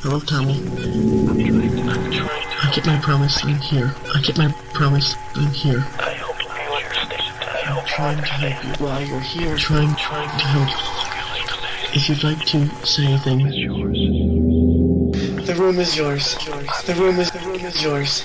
Hello, Tommy. I get my promise, I'm here. I get my promise, I'm here. I hope you understand. I'm trying to help you while you're here. Trying to help. If you'd like to say anything, the room is yours. The room is yours.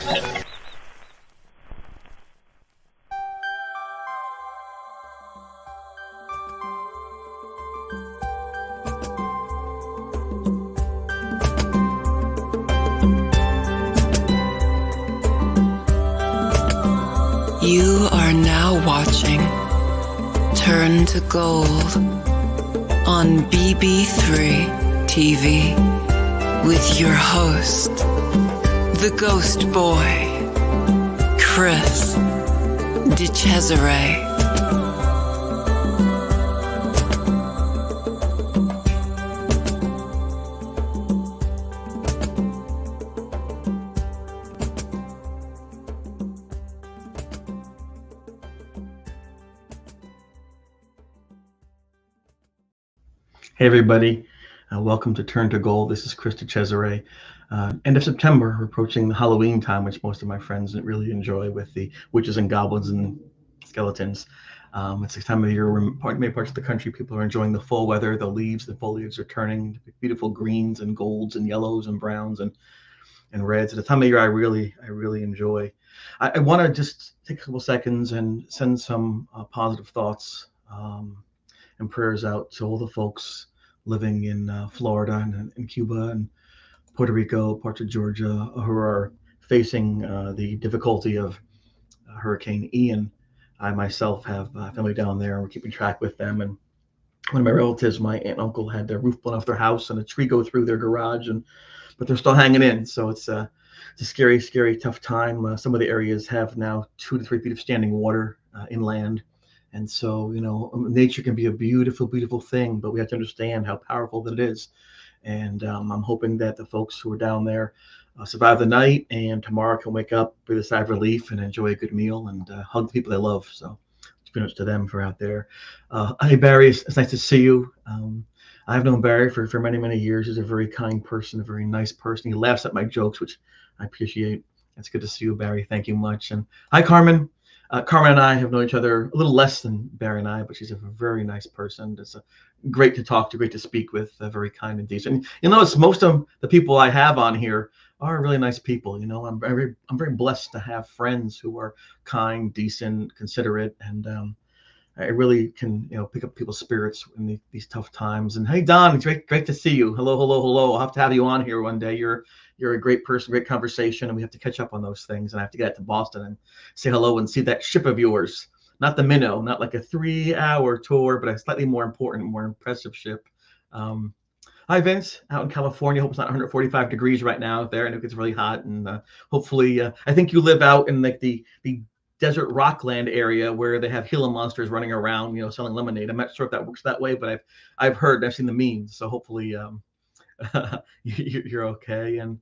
You are now watching Turn to Gold on BB3 TV with your host, the Ghost Boy, Chris Di Cesare. Hey everybody, welcome to Turn to Gold. This is Chris Di Cesare. End of September, we're approaching the Halloween time, which most of my friends really enjoy with the witches and goblins and skeletons. It's the time of the year where many parts of the country people are enjoying the fall weather. The leaves, the foliage are turning beautiful greens and golds and yellows and browns and reds. It's a time of year I really enjoy. I want to just take a couple seconds and send some positive thoughts and prayers out to all the folks living in Florida and in Cuba and Puerto Rico, parts of Georgia, who are facing the difficulty of Hurricane Ian. I myself have family down there, and we're keeping track with them. And one of my relatives, my aunt and uncle, had their roof blown off their house and a tree go through their garage, but they're still hanging in. So it's a scary, tough time. Some of the areas have now 2 to 3 feet of standing water inland. And so, nature can be a beautiful, beautiful thing, but we have to understand how powerful that it is. And I'm hoping that the folks who are down there survive the night and tomorrow can wake up with a sigh of relief and enjoy a good meal and hug the people they love. So it's pretty much to them for out there. Hey, Barry, it's nice to see you. I've known Barry for many, many years. He's a very kind person, a very nice person. He laughs at my jokes, which I appreciate. It's good to see you, Barry. Thank you much. And hi, Carmen. Carmen and I have known each other a little less than Barry and I, but she's a very nice person. It's great to talk to, great to speak with, very kind and decent. It's most of the people I have on here are really nice people. I'm very blessed to have friends who are kind, decent, considerate, and I really can pick up people's spirits in these tough times. And hey, Don, it's great to see you. Hello. I'll have to have you on here one day. You're a great person, great conversation, and we have to catch up on those things. And I have to get out to Boston and say hello and see that ship of yours. Not the minnow, not like a 3-hour tour, but a slightly more important, more impressive ship. Hi, Vince, out in California. Hope it's not 145 degrees right now out there. I know it gets really hot, and hopefully, I think you live out in like the desert rockland area where they have Gila monsters running around, selling lemonade. I'm not sure if that works that way, but I've heard, I've seen the memes. So hopefully you're okay. And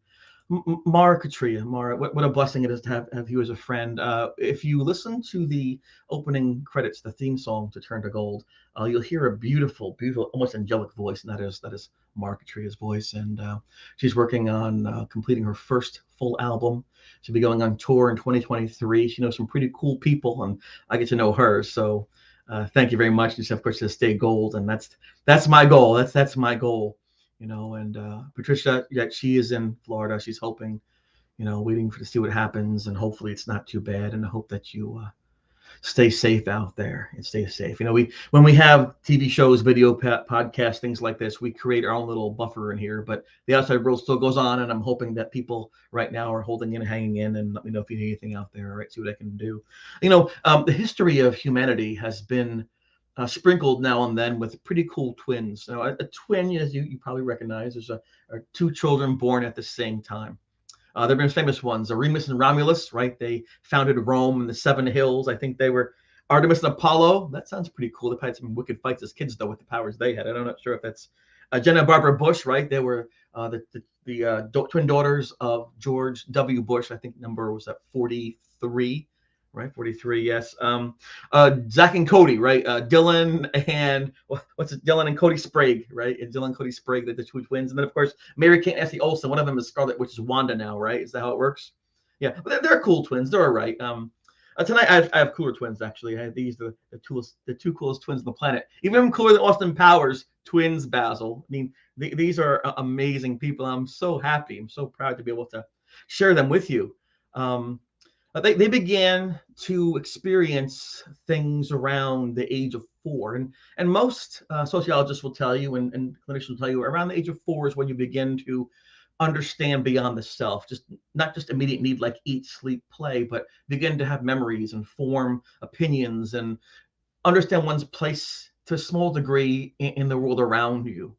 Mara Katria, what a blessing it is to have you as a friend. If you listen to the opening credits, the theme song to Turn to Gold, you'll hear a beautiful, almost angelic voice, and that is Mara Katria's voice. And she's working on completing her first full album. She'll be going on tour in 2023. She knows some pretty cool people, and I get to know her. So thank you very much. And she, of course, says stay gold, and that's my goal. That's my goal. And Patricia, she is in Florida. She's hoping, waiting to see what happens, and hopefully it's not too bad. And I hope that you stay safe out there and stay safe. When we have TV shows, video podcasts, things like this, we create our own little buffer in here, but the outside world still goes on. And I'm hoping that people right now are holding in, hanging in, and let me know if you need anything out there. All right, see what I can do. The history of humanity has been sprinkled now and then with pretty cool twins. Now, a twin, as you probably recognize, are 2 children born at the same time. There have been famous ones, Remus and Romulus, right? They founded Rome and the 7 hills. I think they were Artemis and Apollo. That sounds pretty cool. They've had some wicked fights as kids, though, with the powers they had. I'm not sure if that's Jenna and Barbara Bush, right? They were the twin daughters of George W. Bush. I think number was at 43, right? 43, yes. Zach and Cody, right? Dylan and what's it? Dylan and Cody Sprague, right? And Dylan and Cody Sprague, the two twins, and then of course Mary Kate and Essie Olsen. One of them is Scarlett, which is Wanda now, right? Is that how it works? Yeah, but they're cool twins. They're all right. Tonight I have cooler twins actually. I have the two coolest twins on the planet. Even cooler than Austin Powers twins, Basil. I mean, these are amazing people. I'm so happy. I'm so proud to be able to share them with you. They began to experience things around the age of 4, and most sociologists will tell you, and clinicians will tell you, around the age of 4 is when you begin to understand beyond the self, just not just immediate need like eat, sleep, play, but begin to have memories and form opinions and understand one's place to a small degree in the world around you.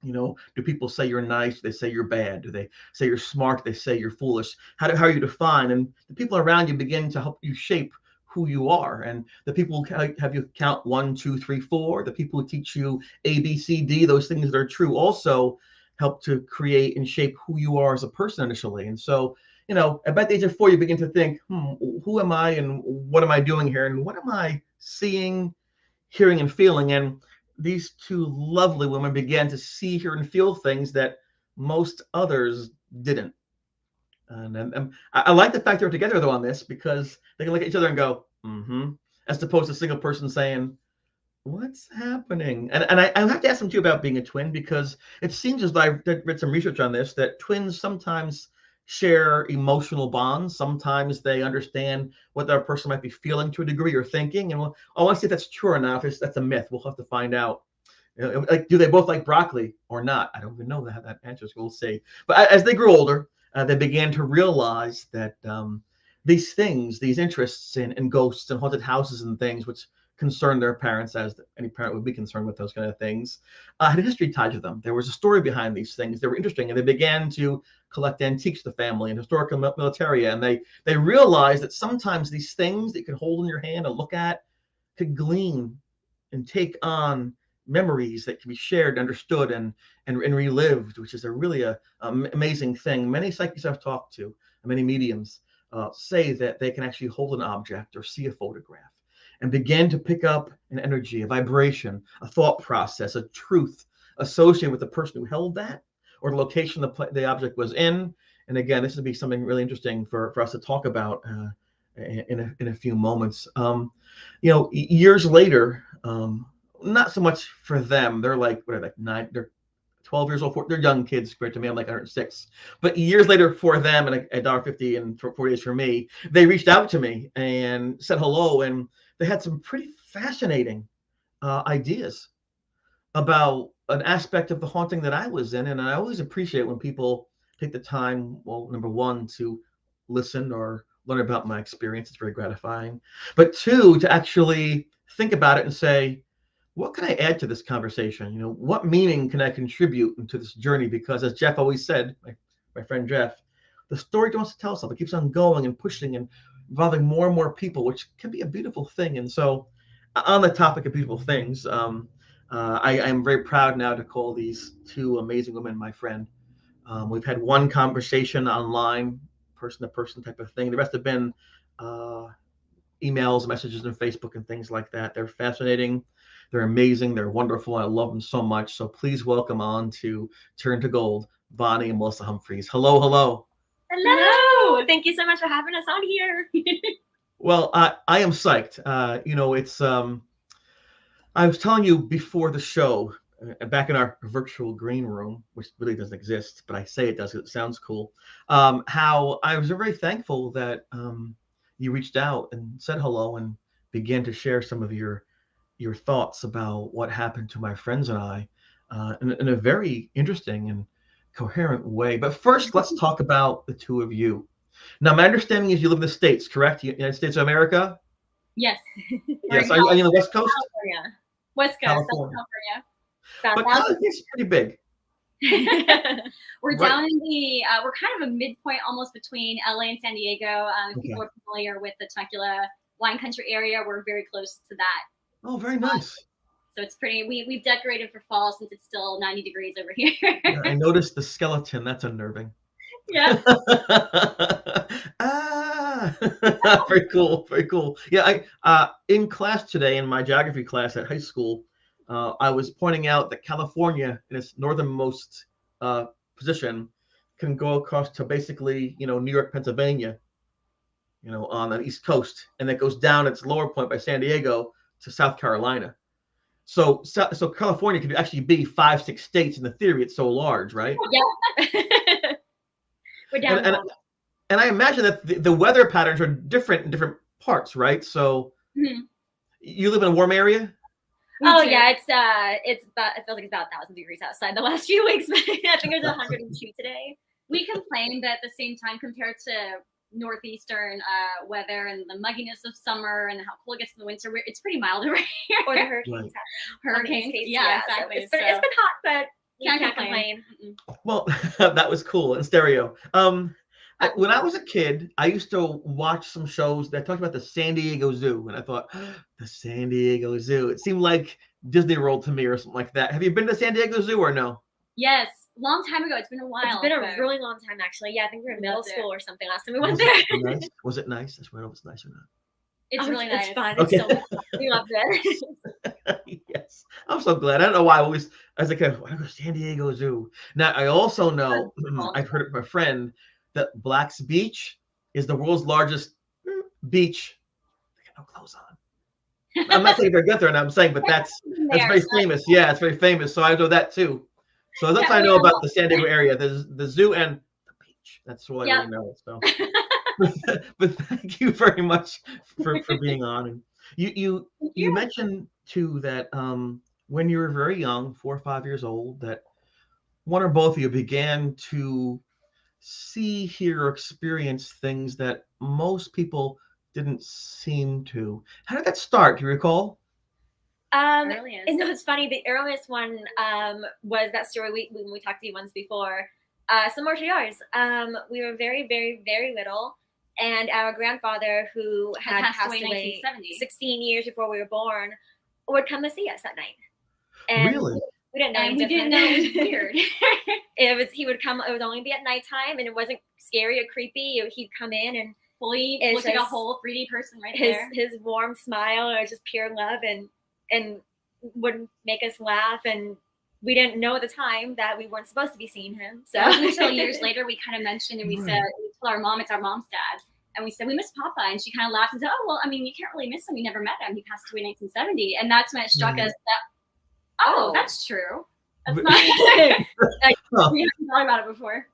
You know, do people say you're nice? Do they say you're bad? Do they say you're smart? Do they say you're foolish? How are you defined? And the people around you begin to help you shape who you are. And the people who have you count 1, 2, 3, 4, the people who teach you A, B, C, D, those things that are true also help to create and shape who you are as a person initially. And so, you know, about the age of 4, you begin to think, who am I and what am I doing here? And what am I seeing, hearing, and feeling? And these two lovely women began to see, hear, and feel things that most others didn't. And I like the fact they're together, though, on this, because they can look at each other and go, as opposed to a single person saying, what's happening? And I have to ask them, too, about being a twin, because it seems as though I've read some research on this, that twins sometimes share emotional bonds. Sometimes they understand what that person might be feeling to a degree or thinking. And I want to see if that's true or not. If that's a myth, we'll have to find out. You know, like, do they both like broccoli or not? I don't even know that answer, so we'll see. But as they grew older, they began to realize that these things, these interests in ghosts and haunted houses and things, which concerned their parents, as any parent would be concerned with those kind of things, had a history tied to them. There was a story behind these things. They were interesting, and they began to collect antiques to the family and historical militaria. And they realized that sometimes these things that you can hold in your hand and look at could glean and take on memories that can be shared, understood, and relived, which is a really amazing thing. Many psychics I've talked to, many mediums, say that they can actually hold an object or see a photograph and begin to pick up an energy, a vibration, a thought process, a truth associated with the person who held that or the location the object was in. And again, this would be something really interesting for us to talk about in a few moments. You know, years later, not so much for them. They're like, what are they, 9? They're 12 years old. They're young kids compared to me. I'm like 106. But years later for them, and $1.50 and 4 days for me, they reached out to me and said hello. And they had some pretty fascinating ideas about an aspect of the haunting that I was in. And I always appreciate when people take the time, well, number one, to listen or learn about my experience. It's very gratifying. But 2, to actually think about it and say, what can I add to this conversation? You know, what meaning can I contribute into this journey? Because as Jeff always said, my friend Jeff, the story wants to tell something. It keeps on going and pushing and involving more and more people, which can be a beautiful thing. And so on the topic of beautiful things, I am very proud now to call these 2 amazing women my friend. We've had one conversation online, person-to-person type of thing. The rest have been emails, messages, and Facebook and things like that. They're fascinating. They're amazing. They're wonderful. I love them so much. So please welcome on to Turn to Gold, Bonnie and Melissa Humphreys. Hello, hello. Hello. Thank you so much for having us on here. Well, I am psyched. You know, it's I was telling you before the show, back in our virtual green room, which really doesn't exist, but I say it does because it sounds cool, how I was very thankful that you reached out and said hello and began to share some of your thoughts about what happened to my friends and I in a very interesting and coherent way. But first, let's talk about the 2 of you. Now, my understanding is you live in the States, correct? United States of America? Yes. Yes. Are you on the West Coast? California. West Coast, California. California's pretty big. We're down in the, we're kind of a midpoint almost between LA and San Diego. If people are familiar with the Temecula wine country area, we're very close to that. Oh, very nice. So it's pretty, we've decorated for fall since it's still 90 degrees over here. Yeah, I noticed the skeleton. That's unnerving. Yeah. Very cool. Very cool. Yeah, I in class today, in my geography class at high school, I was pointing out that California, in its northernmost position, can go across to basically, New York, Pennsylvania, on the East Coast, and that goes down its lower point by San Diego to South Carolina. So California could actually be 5-6 states in the theory. It's so large, right? Yeah. We're down. And I imagine that the weather patterns are different in different parts, right? So you live in a warm area? Oh yeah, it's about, it feels like it's about 1,000 degrees outside the last few weeks, but I think it was 102 today. We complain, but at the same time, compared to northeastern weather and the mugginess of summer and how cold it gets in the winter, it's pretty mild over here. Or the hurricanes. Hurricanes, Yeah, exactly. So it's been hot, but Can't complain. Well, that was cool in stereo. When I was a kid, I used to watch some shows that talked about the San Diego Zoo, and I thought, the San Diego Zoo. It seemed like Disney World to me or something like that. Have you been to San Diego Zoo or no? Yes, long time ago. It's been a while. It's been a really long time, actually. Yeah, I think we were in middle school or something last time we went there. Nice? Was it nice? That's where it was nice or not. It's really nice. It's fun. Okay. It's so we loved it. Yes, I'm so glad. I don't know why I always, as a kid, I go to San Diego Zoo. Now, I also know, I've heard it from a friend, that Black's Beach is the world's largest beach. They got no clothes on. I'm not saying they're good there, and I'm saying, but that's very famous. Yeah, it's very famous. So I know that too. So that's what I know about the San Diego area. There's the zoo and the beach. That's all I really know. So, but thank you very much for being on. And you mentioned too that when you were very young, 4 or 5 years old, that one or both of you began to see, hear, or experience things that most people didn't seem to. How did that start? Do you recall? And no, it's funny. The earliest one was that story when we talked to you once before. Similar to yours. We were very, very, very little, and our grandfather, who had passed away 16 years before we were born, would come to see us at night. And really? We didn't know. And we didn't know it was weird. He would come. It would only be at nighttime, and it wasn't scary or creepy. He'd come in and fully look like a whole 3D person there. His warm smile, or just pure love, and would make us laugh. And we didn't know at the time that we weren't supposed to be seeing him. So until years later, we kind of mentioned, and we said, we told our mom, it's our mom's dad. And we said, we miss Papa. And she kind of laughed and said, oh, well, I mean, you can't really miss him. You never met him. He passed away in 1970. And that's when it struck us that, that's true. That's not we haven't thought about it before.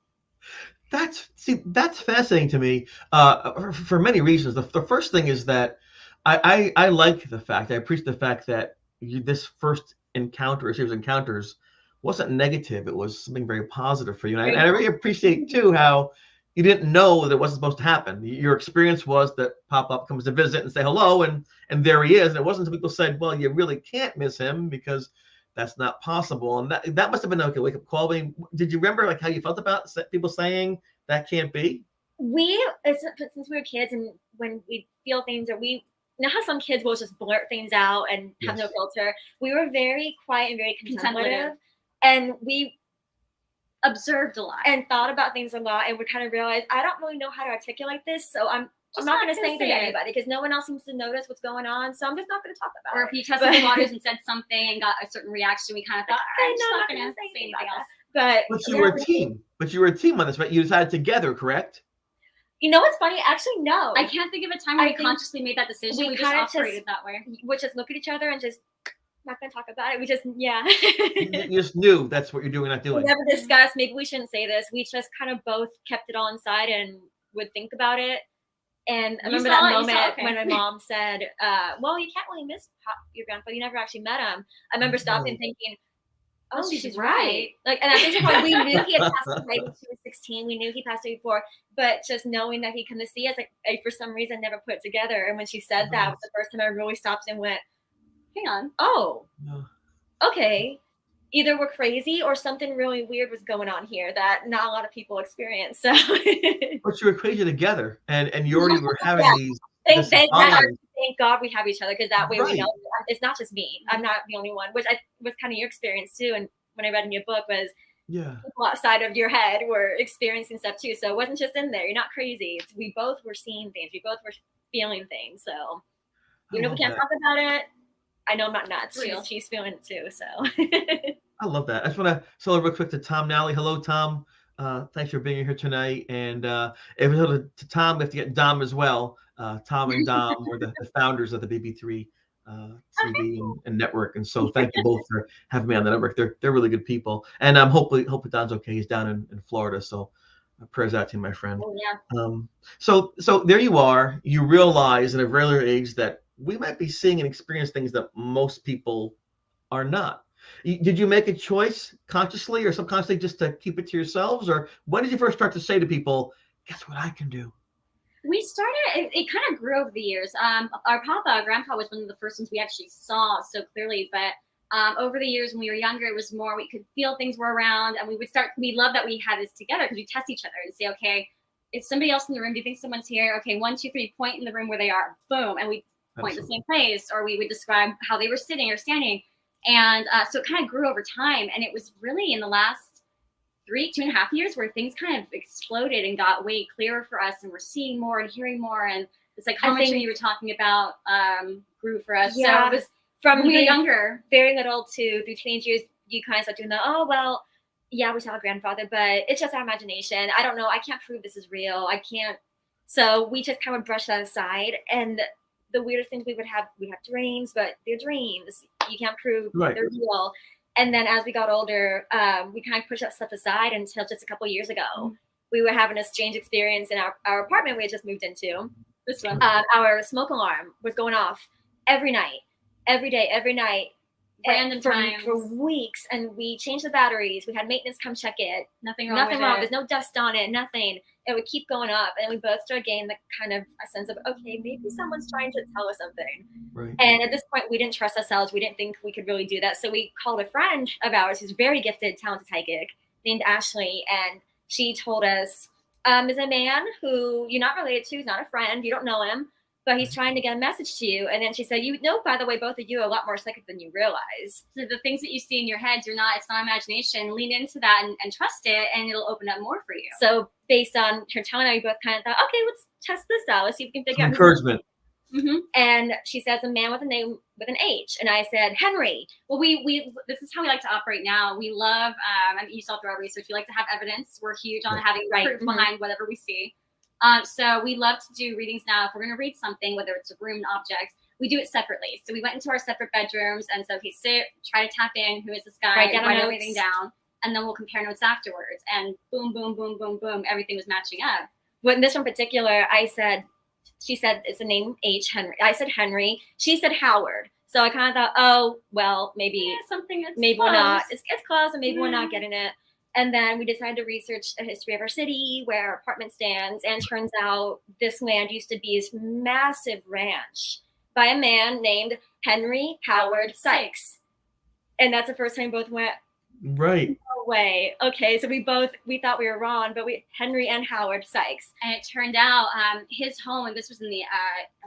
That's fascinating to me for many reasons. The first thing is that I like the fact, I appreciate the fact that this first encounter, series of encounters, wasn't negative. It was something very positive for you. And I really appreciate too how you didn't know that it wasn't supposed to happen. Your experience was that Pop-Up comes to visit and say hello, and there he is. And it wasn't until people said, well, you really can't miss him because that's not possible. And that must have been like a wake-up call. I mean, did you remember like how you felt about people saying that can't be? Since we were kids, and when we feel things, or we know how some kids will just blurt things out and have no filter, we were very quiet and very contemplative. And we observed a lot and thought about things a lot, and would kind of realize, I don't really know how to articulate this, so I'm not going to say it to anybody because no one else seems to notice what's going on, so I'm just not going to talk about it. Or if you tested the waters and said something and got a certain reaction, we kind of thought, I'm just not going to say anything else. But you were a team. But you were a team on this, right? You decided together, correct? You know what's funny? Actually, no. I can't think of a time where we consciously made that decision. We just operated that way. We just look at each other and just not going to talk about it. We just, You just knew that's what you're doing, not doing. We never discussed, maybe we shouldn't say this. We just kind of both kept it all inside and would think about it. And I remember that moment when my mom said, well, you can't really miss your grandfather. You never actually met him. I remember stopping and thinking, oh, she's right. Like, and at this point, we knew he had passed away when she was 16. We knew he passed away before, but just knowing that he'd come to see us, like, I for some reason never put it together. And when she said that, was the first time I really stopped and went, hang on. Oh, okay. Either we're crazy or something really weird was going on here that not a lot of people experience. So, but you were crazy together, and you already were having these. Thank God we have each other, because that way we know it's not just me. I'm not the only one, which was kind of your experience too. And when I read in your book was people outside of your head were experiencing stuff too. So it wasn't just in there. You're not crazy. We both were seeing things. We both were feeling things. So even if we can't talk about it, I know I'm not nuts. She's feeling it too. So I love that. I just want to say real quick to Tom Nally. Hello, Tom. Thanks for being here tonight. And if to Tom, we have to get Dom as well. Tom and Dom were the founders of the BB3 TV and network. And so thank you both for having me on the network. They're really good people. And hopefully Don's okay. He's down in Florida. So prayers out to you, my friend. Oh, yeah. So there you are. You realize at a very early age that we might be seeing and experiencing things that most people are not. Did you make a choice consciously or subconsciously just to keep it to yourselves? Or when did you first start to say to people, guess what I can do? We started, it kind of grew over the years. Our grandpa was one of the first ones we actually saw so clearly. But over the years when we were younger, it was more, we could feel things were around, and we love that we had this together because we test each other and say, okay, it's somebody else in the room. Do you think someone's here? Okay, 1, 2, 3, point in the room where they are. Boom. And we point the same place, or we would describe how they were sitting or standing. And so it kind of grew over time. And it was really in the last 2.5 years where things kind of exploded and got way clearer for us. And we're seeing more and hearing more. And the psychometry you were talking about grew for us. Yeah. So it was from when we were younger, very little through teenage years, you kind of start doing the, oh, well, yeah, we saw a grandfather, but it's just our imagination. I don't know. I can't prove this is real. I can't. So we just kind of brush that aside. And the weirdest things we'd have dreams, but they're dreams. You can't prove they're real. And then as we got older, we kind of pushed that stuff aside until just a couple of years ago. We were having a strange experience in our apartment we had just moved into. This one. Our smoke alarm was going off every night, every day, every night. Random times. For weeks. And we changed the batteries. We had maintenance come check it. Nothing wrong. There's no dust on it, nothing. It would keep going up. And we both started getting the kind of a sense of, okay, maybe someone's trying to tell us something. Right. And at this point, we didn't trust ourselves. We didn't think we could really do that. So we called a friend of ours who's very gifted, talented psychic named Ashley. And she told us, there's a man who you're not related to. He's not a friend. You don't know him. But he's trying to get a message to you. And then she said, by the way, both of you are a lot more psychic than you realize. So the things that you see in your head, it's not imagination. Lean into that and trust it, and it'll open up more for you. So based on her telling her, we both kind of thought, okay, let's test this out. Let's see if we can figure out. Encouragement. Mm-hmm. And she says, a man with a name with an H. And I said, Henry. Well, we this is how we like to operate now. We love, you saw through our research, we like to have evidence. We're huge on having proof behind whatever we see. So we love to do readings now. If we're going to read something, whether it's a room, an object, we do it separately. So we went into our separate bedrooms and said, okay, sit, try to tap in. Who is this guy? Write everything down. And then we'll compare notes afterwards. And boom, boom, boom, boom, boom. Everything was matching up. But in this one particular, she said, it's a name H, Henry. I said Henry. She said Howard. So I kind of thought, oh, well, maybe something that's maybe close. We're not. It's close, and maybe we're not getting it. And then we decided to research the history of our city, where our apartment stands. And turns out this land used to be this massive ranch by a man named Henry Howard Sykes. And that's the first time we both went, right. No way. Okay, so we thought we were wrong, but Henry and Howard Sykes. And it turned out his home, and this was in the,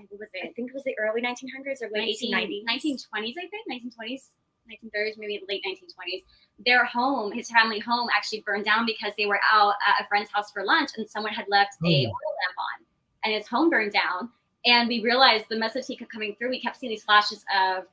what was it? I think it was the early 1900s or late 1890s. 1920s, I think, 1920s, 1930s, maybe late 1920s. Their home, his family home, actually burned down because they were out at a friend's house for lunch and someone had left a oil lamp on, and his home burned down. And we realized the message he kept coming through. We kept seeing these flashes of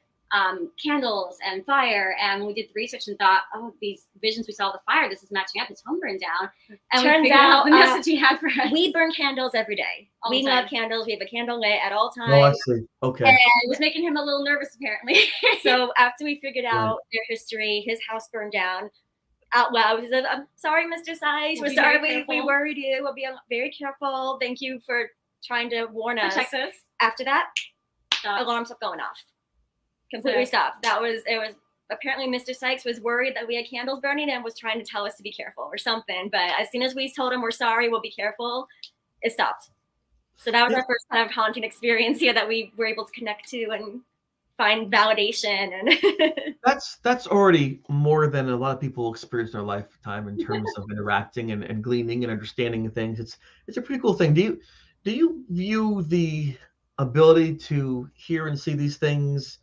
candles and fire. And when we did the research and thought, oh, these visions we saw of the fire, this is matching up. His home burned down. And turns we figured out the message he had for us. We burn candles every day. We love candles. We have a candle lit at all times. Oh, I see. Okay. And it was making him a little nervous, apparently. So after we figured out their history, his house burned down. Out loud, we said, "I'm sorry, Mr. Sykes. We're sorry we worried you. We'll be very careful. Thank you for trying to warn us." Protect us. After that, alarms stopped going off. Completely stopped. It was apparently Mr. Sykes was worried that we had candles burning and was trying to tell us to be careful or something. But as soon as we told him we're sorry, we'll be careful, it stopped. So that was our first kind of haunting experience here that we were able to connect to and find validation. And that's already more than a lot of people experience in their lifetime in terms of interacting and gleaning and understanding things. It's a pretty cool thing. Do you view the ability to hear and see these things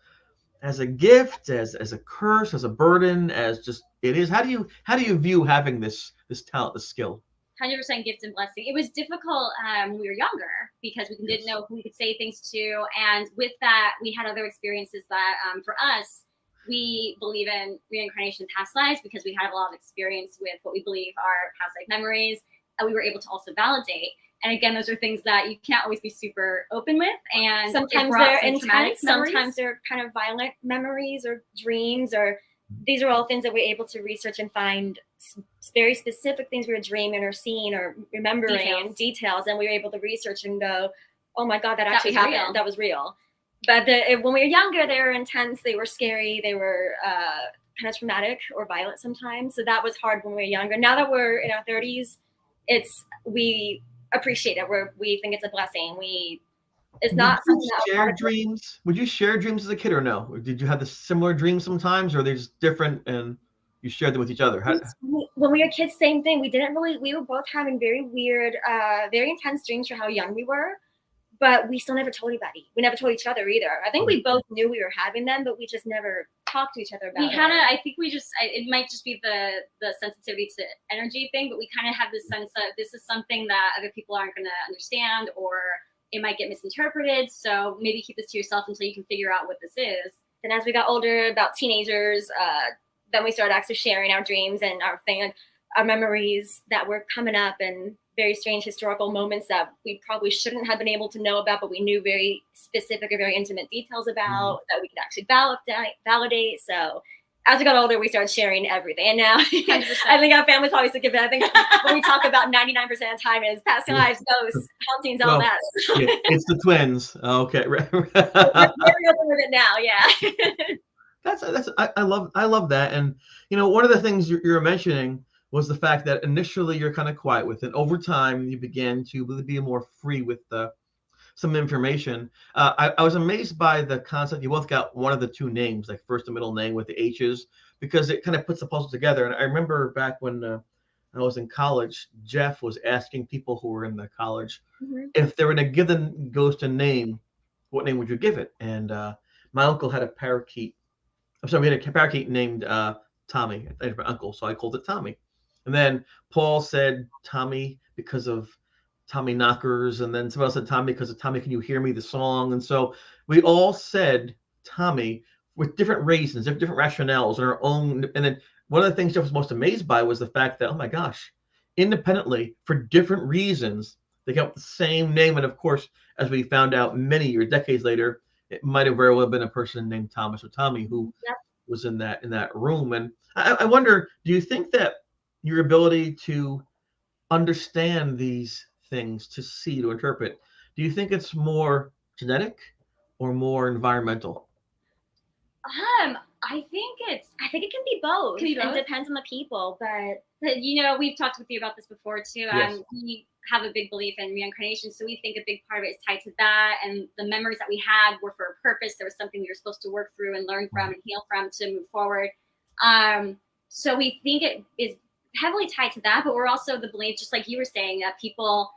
as a gift, as a curse, as a burden, as just it is. How do you view having this talent, this skill? 100% gift and blessing. It was difficult when we were younger because we didn't know who we could say things to. And with that, we had other experiences that for us, we believe in reincarnation in past lives because we had a lot of experience with what we believe are past life memories. And we were able to also validate. And again, those are things that you can't always be super open with. And sometimes they're intense, sometimes they're kind of violent memories or dreams, or these are all things that we're able to research and find very specific things we were dreaming or seeing or remembering details. And we were able to research and go, oh my God, that actually happened. Real. That was real. But when we were younger, they were intense, they were scary, they were kind of traumatic or violent sometimes. So that was hard when we were younger. Now that we're in our 30s, we appreciate it. We think it's a blessing. It's not something that share dreams. Would you share dreams as a kid or no? Or did you have the similar dreams sometimes, or are they just different and you shared them with each other? When we were kids, same thing. We were both having very weird, very intense dreams for how young we were, but we still never told anybody. We never told each other either. I think we both knew we were having them, but we just never talked to each other about it. I think it might just be the sensitivity to energy thing, but we kind of have this sense of this is something that other people aren't going to understand, or it might get misinterpreted. So maybe keep this to yourself until you can figure out what this is. And as we got older, about teenagers, then we started actually sharing our dreams and our memories that were coming up, and very strange historical moments that we probably shouldn't have been able to know about, but we knew very specific or very intimate details about that we could actually validate. So as we got older, we started sharing everything. And now I think our family's probably sick of it. I think when we talk about 99% of the time is past lives, ghosts, hauntings, all that. Yeah, it's the twins. Okay. We're very open with it now. Yeah. I love that. And, one of the things you're mentioning was the fact that initially you're kind of quiet with it. Over time, you began to be more free with some information. I was amazed by the concept. You both got one of the two names, like first and middle name with the H's, because it kind of puts the puzzle together. And I remember back when I was in college, Jeff was asking people who were in the college if they were going to give the ghost a name, what name would you give it? And my uncle had a parakeet. We had a parakeet named Tommy. My uncle, so I called it Tommy. And then Paul said Tommy because of Tommy Knockers, and then someone else said Tommy because of Tommy Can You Hear Me, the song. And so we all said Tommy with different reasons, different rationales and our own. And then one of the things Jeff was most amazed by was the fact that, oh my gosh, independently, for different reasons, they got the same name. And of course, as we found out many years, decades later, it might have very well been a person named Thomas or Tommy who was in that room. And I wonder, do you think that your ability to understand these things, to see, to interpret, do you think it's more genetic or more environmental? I think it can be both. It depends on the people, but we've talked with you about this before too. Yes. We have a big belief in reincarnation, so we think a big part of it is tied to that, and the memories that we had were for a purpose. There was something we were supposed to work through and learn from and heal from to move forward. So we think it is heavily tied to that, but we're also the belief, just like you were saying, that people,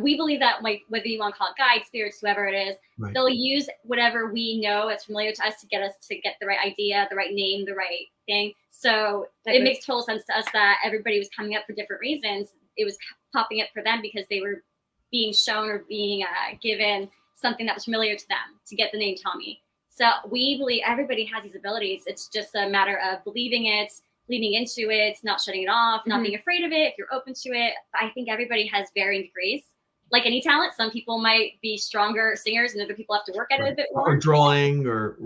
we believe that, like, whether you want to call it guides, spirits, whoever it is, they'll use whatever we know that's familiar to us to get the right idea, the right name, the right thing. So it makes total sense to us that everybody was coming up for different reasons. It was popping up for them because they were being shown or being given something that was familiar to them to get the name Tommy. So we believe everybody has these abilities. It's just a matter of believing it, leaning into it, not shutting it off, not being afraid of it, if you're open to it. I think everybody has varying degrees. Like any talent, some people might be stronger singers and other people have to work at it a bit more. Or drawing or,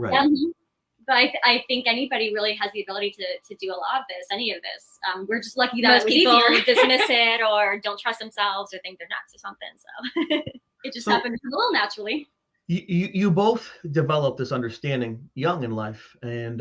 But I think anybody really has the ability to do a lot of this, any of this. We're just lucky that most people easier. dismiss it or don't trust themselves or think they're nuts or something. So it just happened a little naturally. You both developed this understanding young in life, and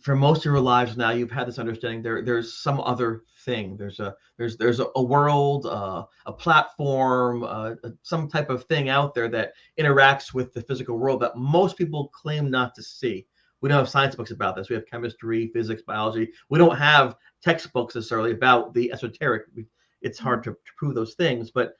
for most of your lives now, you've had this understanding. There's some other thing. There's a world, a platform, some type of thing out there that interacts with the physical world that most people claim not to see. We don't have science books about this. We have chemistry, physics, biology. We don't have textbooks necessarily about the esoteric. It's hard to prove those things, but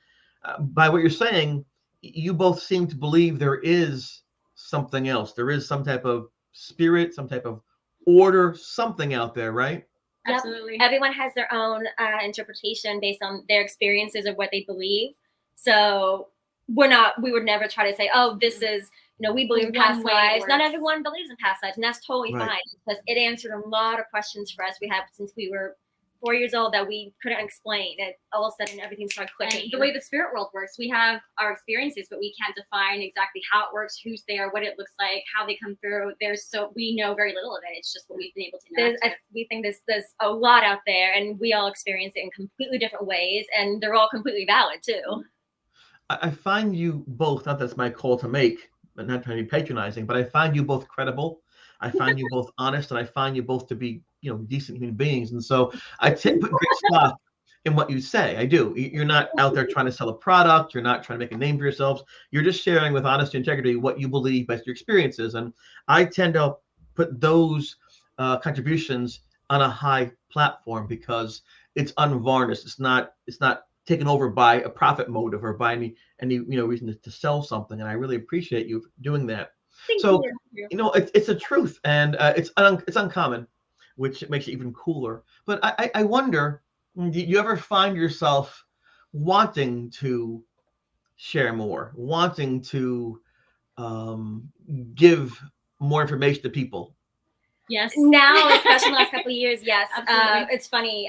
by what you're saying, you both seem to believe there is something else. There is some type of spirit, some type of order, something out there, right? Absolutely. Everyone has their own interpretation based on their experiences of what they believe. So we would never try to say, oh, this is, we believe in past lives. Not everyone believes in past lives, and that's totally fine, because it answered a lot of questions for us we have since we were 4 years old that we couldn't explain. And all of a sudden everything started clicking. And the way the spirit world works, we have our experiences, but we can't define exactly how it works, who's there, what it looks like, how they come through. We know very little of it. It's just what we've been able to know. We think there's a lot out there, and we all experience it in completely different ways, and they're all completely valid too. I find you both, not that's my call to make, but not trying to be patronizing, but I find you both credible. I find you both honest, and I find you both to be, decent human beings. And so I put great stock in what you say. I do. You're not out there trying to sell a product. You're not trying to make a name for yourselves. You're just sharing with honesty and integrity what you believe based on your experiences. And I tend to put those contributions on a high platform because it's unvarnished. It's not taken over by a profit motive or by any reason to sell something. And I really appreciate you doing that. Thank you. It's a truth, and it's uncommon, which makes it even cooler. But I wonder, do you ever find yourself wanting to share more, wanting to give more information to people? Yes. Now, especially in the last couple of years, yes. It's funny.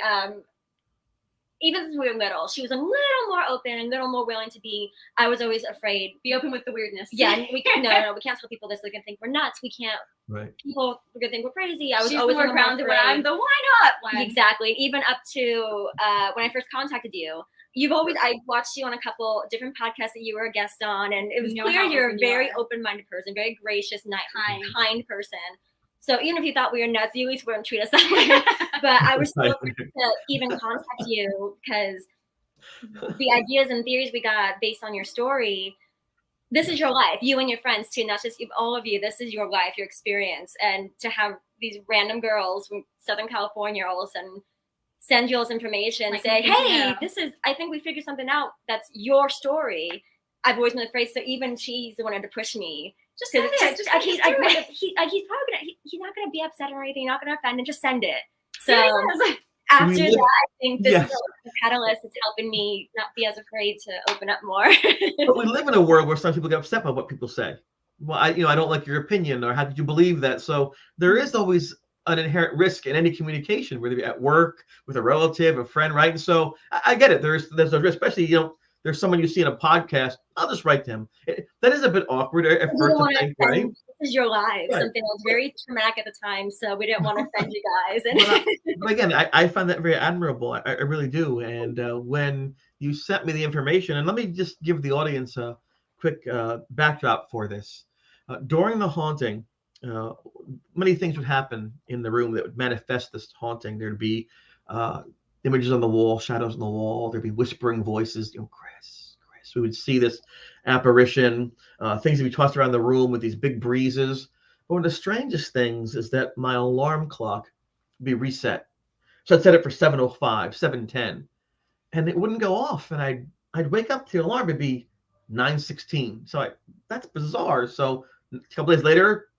Even since we were little, she was a little more open and a little more willing to be. I was always afraid. Be open with the weirdness. Yeah, we can't tell people this. They're gonna think we're nuts. We can't. Right. People are gonna think we're crazy. I was She's always more grounded when I'm the why not one. Exactly. Even up to when I first contacted you. I watched you on a couple different podcasts that you were a guest on, and it was clear you're a very open-minded person, very gracious, kind person. So even if you thought we were nuts, you at least wouldn't treat us that way. But I was so to even contact you because the ideas and theories we got based on your story, this is your life, you and your friends too, not just all of you. This is your life, your experience. And to have these random girls from Southern California all of a sudden send you all this information, say, hey, I think we figured something out. That's your story. I've always been afraid. So even she's the one to push me. Just send it. He's not gonna be upset or anything. You're not gonna offend him. Just send it. So after that, I think this is the catalyst. It's helping me not be as afraid to open up more. But we live in a world where some people get upset by what people say. Well, I don't like your opinion, or how did you believe that? So there is always an inherent risk in any communication, whether it be at work, with a relative, a friend, right? And so I get it. There's a risk, especially there's someone you see in a podcast. I'll just write to him. That is a bit awkward at first to think, right? This is your life. Something that was very traumatic at the time, so we didn't want to offend you guys. But again, I find that very admirable. I really do. And when you sent me the information, and let me just give the audience a quick backdrop for this. During the haunting, many things would happen in the room that would manifest this haunting. There'd be images on the wall, shadows on the wall. There'd be whispering voices, Chris. We would see this apparition, things would be tossed around the room with these big breezes. But one of the strangest things is that my alarm clock would be reset. So I'd set it for 7:05, 7:10, and it wouldn't go off. And I'd wake up to the alarm, it'd be 9:16. So that's bizarre. So a couple days later,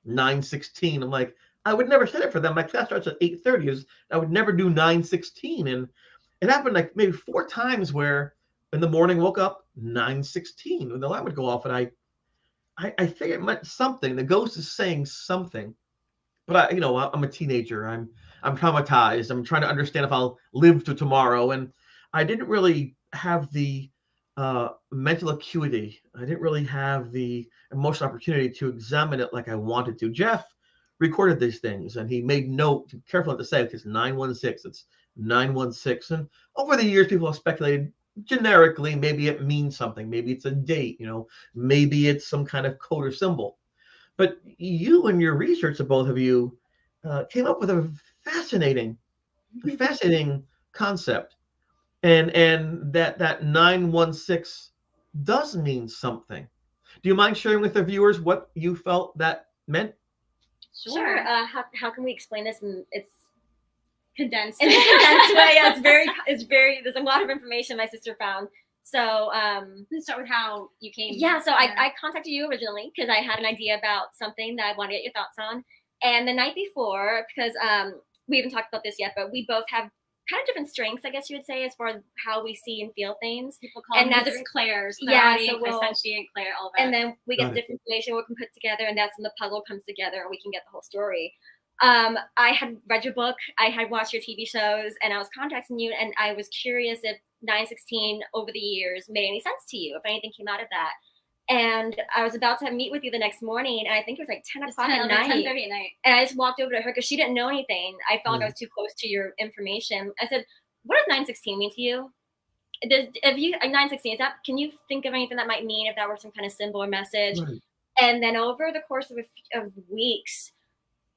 9:16. I'm like, I would never set it for them. My class starts at 8:30. I would never do 9:16. And it happened like maybe 4 times where in the morning, woke up 9:16 when the alarm would go off, and I think it meant something. The ghost is saying something, but I'm a teenager. I'm traumatized. I'm trying to understand if I'll live to tomorrow, and I didn't really have the mental acuity. I didn't really have the emotional opportunity to examine it like I wanted to. Jeff recorded these things, and he made note. Careful not to say it's 916. It's 916, and over the years, people have speculated. Generically, maybe it means something. Maybe it's a date, maybe it's some kind of code or symbol. But you and your research, both of you, came up with a fascinating concept, and that 916 does mean something. Do you mind sharing with the viewers what you felt that meant? Sure. How can we explain this? And it's condensed. In a condensed way. Yeah, it's very. There's a lot of information my sister found. So let's start with how you came. Yeah. So I contacted you originally because I had an idea about something that I wanted to get your thoughts on. And the night before, because we haven't talked about this yet, but we both have kind of different strengths, I guess you would say, as far as how we see and feel things. People call them different Claires. Yeah, so and Claire, all that. And then we get different information we can put together, and that's when the puzzle comes together and we can get the whole story. I had read your book, I had watched your TV shows, and I was contacting you, and I was curious if 9/16 over the years made any sense to you, if anything came out of that. And I was about to meet with you the next morning, and I think it was like 10 o'clock at night. 10:30 at night. And I just walked over to her because she didn't know anything. I felt like I was too close to your information. I said, "What does 9/16 mean to you? If you 9/16, is that? Can you think of anything that might mean if that were some kind of symbol or message?" Right. And then over the course of weeks,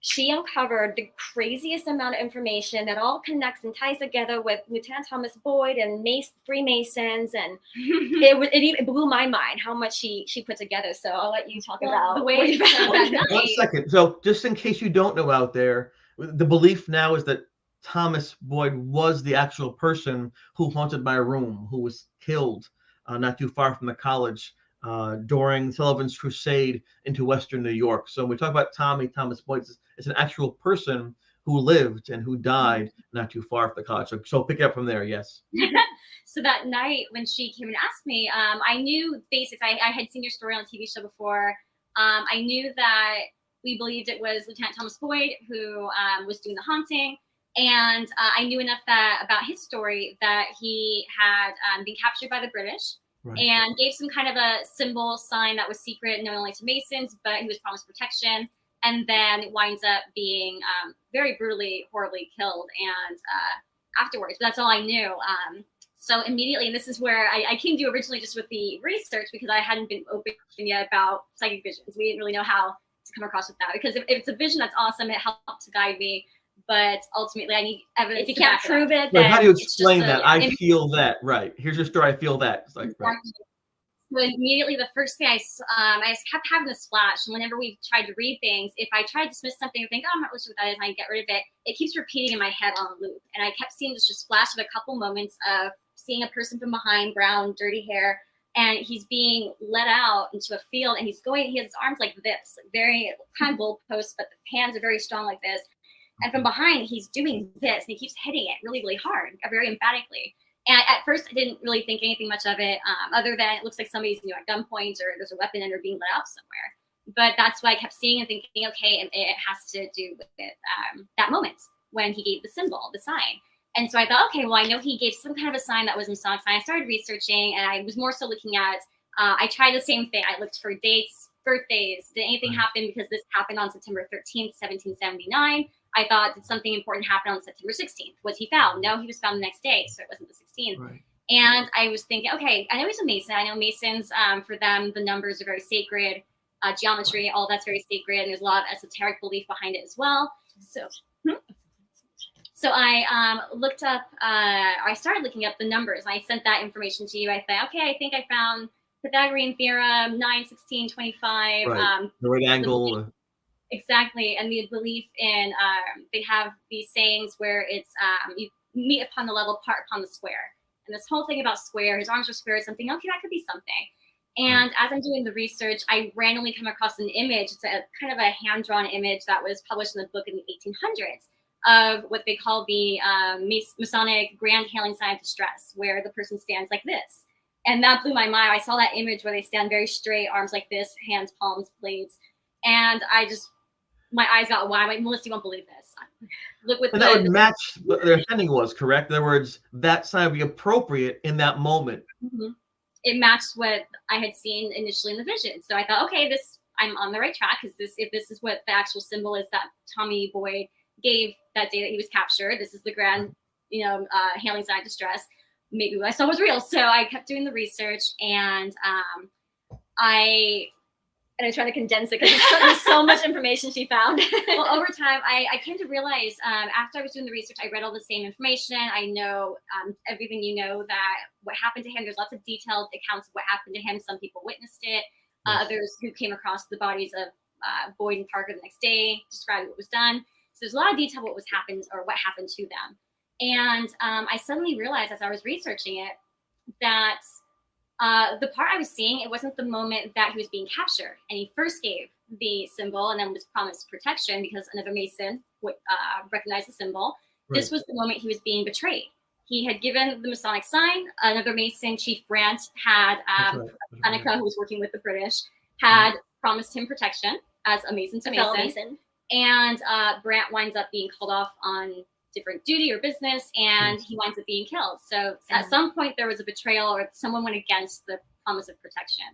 she uncovered the craziest amount of information that all connects and ties together with Lieutenant Thomas Boyd and Freemasons, and it blew my mind how much she put together. So I'll let you talk about the way that night. 1 second. So just in case you don't know out there, the belief now is that Thomas Boyd was the actual person who haunted my room, who was killed not too far from the college during Sullivan's crusade into Western New York. So when we talk about Thomas Boyd, it's an actual person who lived and who died not too far from the college. So pick it up from there, yes. So that night when she came and asked me, I knew basics. I had seen your story on a TV show before. I knew that we believed it was Lieutenant Thomas Boyd who was doing the haunting. And I knew enough about his story that he had been captured by the British. Right. And gave some kind of a symbol sign that was secret, known only to Masons, but he was promised protection, and then winds up being very brutally, horribly killed and afterwards. But that's all I knew. So immediately, and this is where I came to you originally just with the research, because I hadn't been open yet about psychic visions. We didn't really know how to come across with that, because if it's a vision, that's awesome. It helped to guide me. But ultimately, I need evidence. If you can't prove it, then how do you explain that? I feel that. Right. Here's your story. I feel that. It's like, right. So immediately, the first thing I just kept having this flash. And whenever we tried to read things, if I tried to dismiss something or think, I'm not really sure what that is, and I get rid of it, it keeps repeating in my head on a loop. And I kept seeing this just flash of a couple moments of seeing a person from behind, brown, dirty hair, and he's being let out into a field, and he has his arms like this, very kind of goalposts, but the hands are very strong like this. And from behind, he's doing this, and he keeps hitting it really, really hard, very emphatically. And at first, I didn't really think anything much of it, other than it looks like somebody's at gunpoint, or there's a weapon and they're being let out somewhere. But that's what I kept seeing and thinking, okay, it has to do with it, that moment when he gave the symbol, the sign. And so I thought, okay, well, I know he gave some kind of a sign that was Masonic sign. I started researching, and I was more so looking at, I tried the same thing. I looked for dates, birthdays. Did anything happen because this happened on September 13th, 1779? I thought, did something important happen on September 16th? Was he found? No, he was found the next day, so it wasn't the 16th. Right. And I was thinking, okay, I know he's a Mason. I know Masons, for them, the numbers are very sacred. Geometry, all that's very sacred. And there's a lot of esoteric belief behind it as well. So I looked up, I started looking up the numbers. And I sent that information to you. I thought, okay, I think I found Pythagorean theorem, 9, 16, 25. Right. The right angle. Exactly. And the belief in, they have these sayings where it's, you meet upon the level, part upon the square. And this whole thing about square, his arms were square, something, okay, that could be something. And as I'm doing the research, I randomly come across an image. It's a kind of a hand-drawn image that was published in the book in the 1800s of what they call the Masonic Grand Hailing Sign of Distress, where the person stands like this. And that blew my mind. I saw that image where they stand very straight, arms like this, hands, palms, blades. And my eyes got wide. I'm like, Melissa, you won't believe this. Look what that would match what their attending was, correct? In other words, that sign would be appropriate in that moment. Mm-hmm. It matched what I had seen initially in the vision. So I thought, okay, I'm on the right track, because if this is what the actual symbol is that Tommy Boyd gave that day that he was captured, this is the grand, hailing sign of distress. Maybe what I saw was real. So I kept doing the research, and I tried to condense it because there's so much information she found. Well, over time, I came to realize after I was doing the research, I read all the same information. I know everything that what happened to him. There's lots of detailed accounts of what happened to him. Some people witnessed it. Others who came across the bodies of Boyd and Parker the next day described what was done. So there's a lot of detail what happened to them. And I suddenly realized as I was researching it that The part I was seeing, it wasn't the moment that he was being captured and he first gave the symbol and then was promised protection because another Mason would recognize the symbol. Right. This was the moment he was being betrayed. He had given the Masonic sign. Another Mason, Chief Brandt, had Seneca, who was working with the British, had promised him protection as a Mason to Mason. And Brandt winds up being called off on different duty or business, and he winds up being killed. So at some point there was a betrayal or someone went against the promise of protection.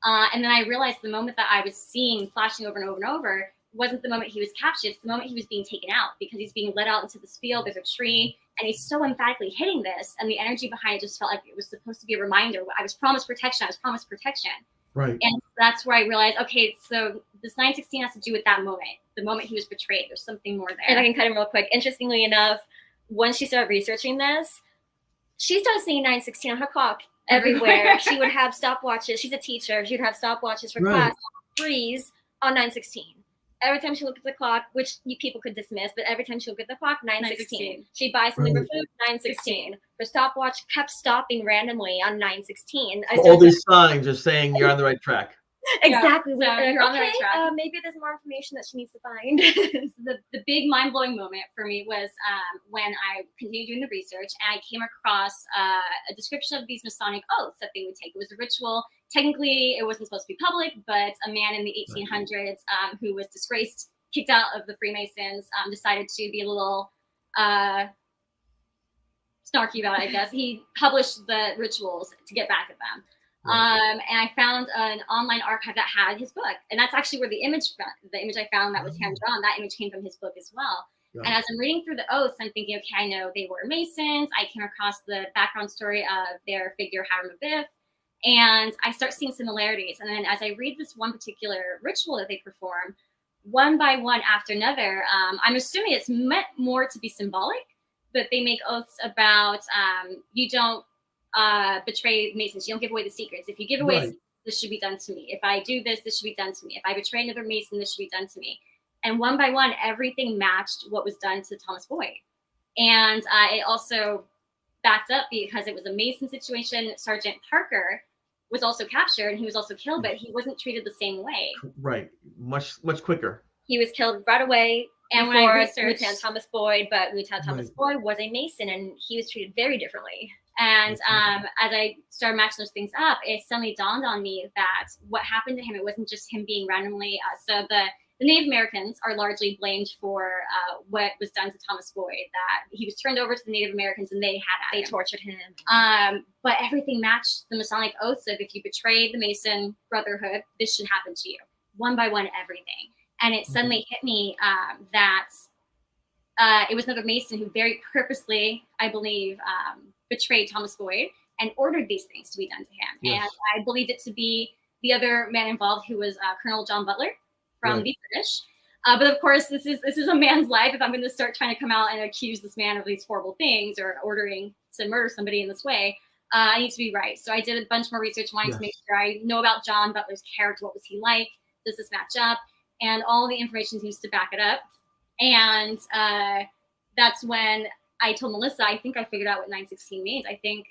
And then I realized the moment that I was seeing flashing over and over and over wasn't the moment he was captured. It's the moment he was being taken out because he's being led out into this field. There's a tree, and he's so emphatically hitting this, and the energy behind it just felt like it was supposed to be a reminder. I was promised protection. I was promised protection. Right. And that's where I realized, okay, so this 916 has to do with that moment, the moment he was betrayed. There's something more there. And I can cut in real quick. Interestingly enough, when she started researching this, she started seeing 916 on her clock everywhere. She would have stopwatches. She's a teacher. She would have stopwatches for class, freeze on 916. Every time she looked at the clock, which people could dismiss, but every time she looked at the clock, 916. She'd buy something for food, 916. Her stopwatch kept stopping randomly on 916. All these signs are saying you're on the right track. Exactly. Yeah, so you're on the right track. Maybe there's more information that she needs to find. The big mind-blowing moment for me was when I continued doing the research and I came across a description of these Masonic oaths that they would take. It was a ritual. Technically, it wasn't supposed to be public, but a man in the 1800s who was disgraced, kicked out of the Freemasons, decided to be a little snarky about it, I guess. He published the rituals to get back at them. And I found an online archive that had his book, and that's actually where the image I found that was hand drawn, that image came from his book as well. Yeah. And as I'm reading through the oaths, I'm thinking, okay, I know they were Masons. I came across the background story of their figure, Hiram Abiff, and I start seeing similarities. And then as I read this one particular ritual that they perform, one by one after another, I'm assuming it's meant more to be symbolic, but they make oaths about you don't betray Masons. You don't give away the secrets. If you give away secrets, this should be done to me. If I do this, this should be done to me. If I betray another Mason, this should be done to me. And one by one, everything matched what was done to Thomas Boyd. And it also backed up because it was a Mason situation. Sergeant Parker was also captured and he was also killed, but he wasn't treated the same way. Right. Much quicker. He was killed right away. And when I researched Lieutenant Thomas Boyd, but Lieutenant Thomas Boyd was a Mason and he was treated very differently. And as I started matching those things up, it suddenly dawned on me that what happened to him, it wasn't just him being randomly. So the Native Americans are largely blamed for what was done to Thomas Boyd, that he was turned over to the Native Americans and they tortured him. But everything matched the Masonic oaths of if you betrayed the Mason Brotherhood, this should happen to you. One by one, everything. And it suddenly hit me that it was another Mason who very purposely, I believe, betrayed Thomas Boyd and ordered these things to be done to him. Yes. And I believed it to be the other man involved, who was Colonel John Butler from the British. But of course, this is a man's life. If I'm going to start trying to come out and accuse this man of these horrible things or ordering to murder somebody in this way, I need to be right. So I did a bunch more research, wanting to make sure I know about John Butler's character. What was he like? Does this match up? And all the information seems to back it up. And that's when I told Melissa, I think I figured out what 916 means. I think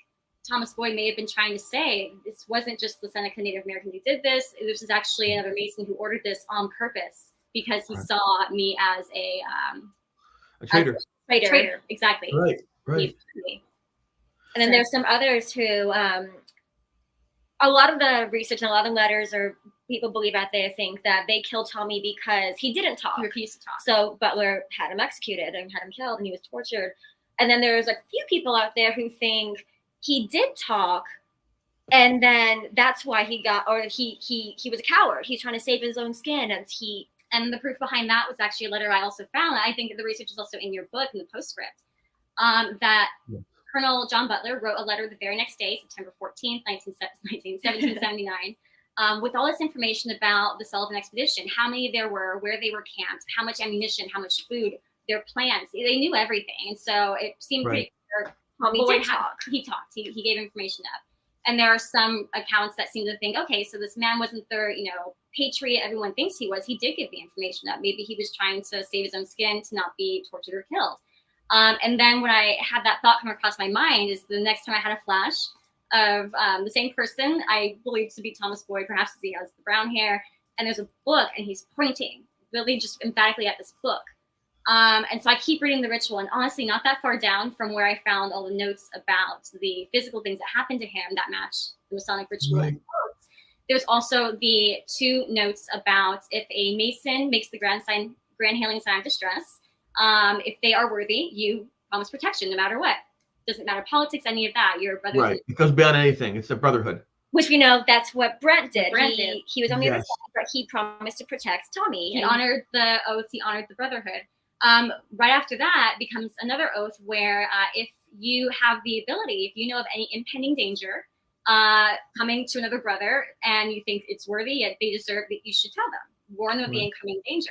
Thomas Boyd may have been trying to say this wasn't just the Seneca Native Americans who did this. This is actually another Mason who ordered this on purpose because he saw me as a traitor. Traitor, exactly. Right. And then there's some others who, a lot of the research and a lot of the letters or people believe out there think that they killed Tommy because he didn't talk. He refused to talk. So Butler had him executed and had him killed and he was tortured. And then there's a few people out there who think he did talk and then that's why he got, or he was a coward. He's trying to save his own skin. And the proof behind that was actually a letter I also found. I think the research is also in your book, in the postscript, that Colonel John Butler wrote a letter the very next day, September 14th, 1779, with all this information about the Sullivan expedition, how many there were, where they were camped, how much ammunition, how much food, their plans. They knew everything. And so it seemed pretty clear. Tommy did talk. He talked. He gave information up. And there are some accounts that seem to think, okay, so this man wasn't the, patriot everyone thinks he was. He did give the information up. Maybe he was trying to save his own skin to not be tortured or killed. And then when I had that thought come across my mind is the next time I had a flash, of the same person, I believe to be Thomas Boyd, perhaps because he has the brown hair. And there's a book, and he's pointing really just emphatically at this book. And so I keep reading the ritual, and honestly, not that far down from where I found all the notes about the physical things that happened to him that match the Masonic ritual. Right. There's also the 2 notes about if a Mason makes the grand hailing sign of distress, if they are worthy, you promise protection no matter what. Doesn't matter politics, any of that. Your brothers. Right. It goes beyond anything. It's a brotherhood. Which we know that's what Brent did. Did. He was on the other side, but he promised to protect Tommy. He honored the oaths. He honored the brotherhood. Right after that becomes another oath where if you have the ability, if you know of any impending danger coming to another brother and you think it's worthy, yet they deserve that, you should tell them, warn them of the incoming danger.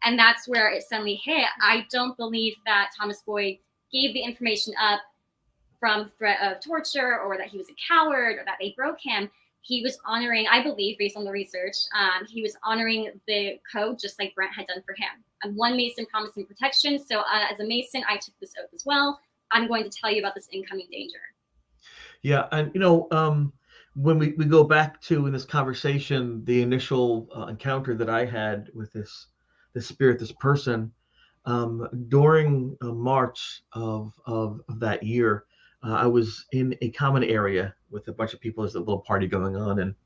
And that's where it suddenly hit. I don't believe that Thomas Boyd gave the information up from threat of torture or that he was a coward or that they broke him. He was honoring, I believe, based on the research, he was honoring the code just like Brent had done for him. I'm one Mason promising protection. So as a Mason, I took this oath as well. I'm going to tell you about this incoming danger. Yeah. And, when we go back to in this conversation, the initial encounter that I had with this spirit, this person, during March of that year, I was in a common area with a bunch of people. There's a little party going on, and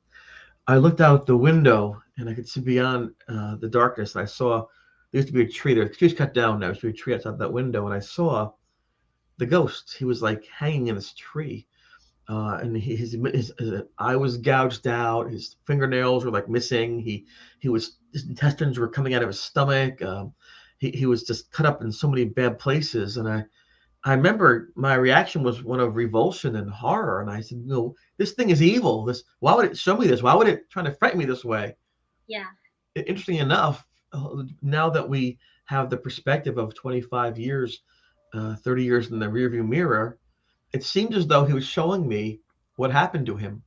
I looked out the window and I could see beyond the darkness. And I saw there used to be a tree there. The tree's cut down now. There used to be a tree outside that window, and I saw the ghost. He was like hanging in this tree, and his eye was gouged out. His fingernails were like missing. His intestines were coming out of his stomach. He was just cut up in so many bad places, and I remember my reaction was one of revulsion and horror. And I said, this thing is evil. Why would it show me this? Why would it try to frighten me this way? Yeah. Interesting enough, now that we have the perspective of 25 years, 30 years in the rearview mirror, it seemed as though he was showing me what happened to him,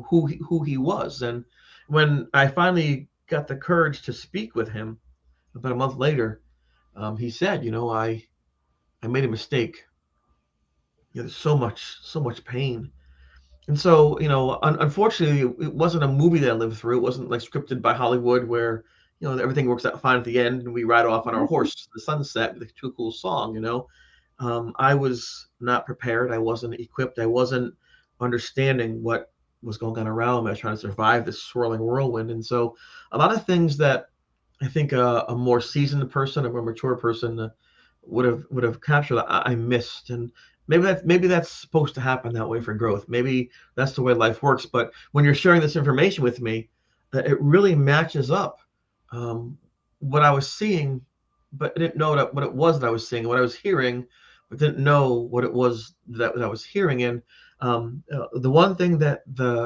who he was. And when I finally got the courage to speak with him about a month later, he said, I made a mistake. There's so much pain. And so, unfortunately, it wasn't a movie that I lived through. It wasn't like scripted by Hollywood where, everything works out fine at the end and we ride off on our horse to the sunset with a too cool song, I was not prepared. I wasn't equipped. I wasn't understanding what was going on around me. I was trying to survive this swirling whirlwind. And so a lot of things that I think a more seasoned person, a more mature person would have captured, I missed. And maybe that's supposed to happen that way for growth. Maybe that's the way life works. But when you're sharing this information with me, it really matches up what I was seeing, but I didn't know what it was that I was seeing, what I was hearing, but didn't know what it was that I was hearing. And the one thing that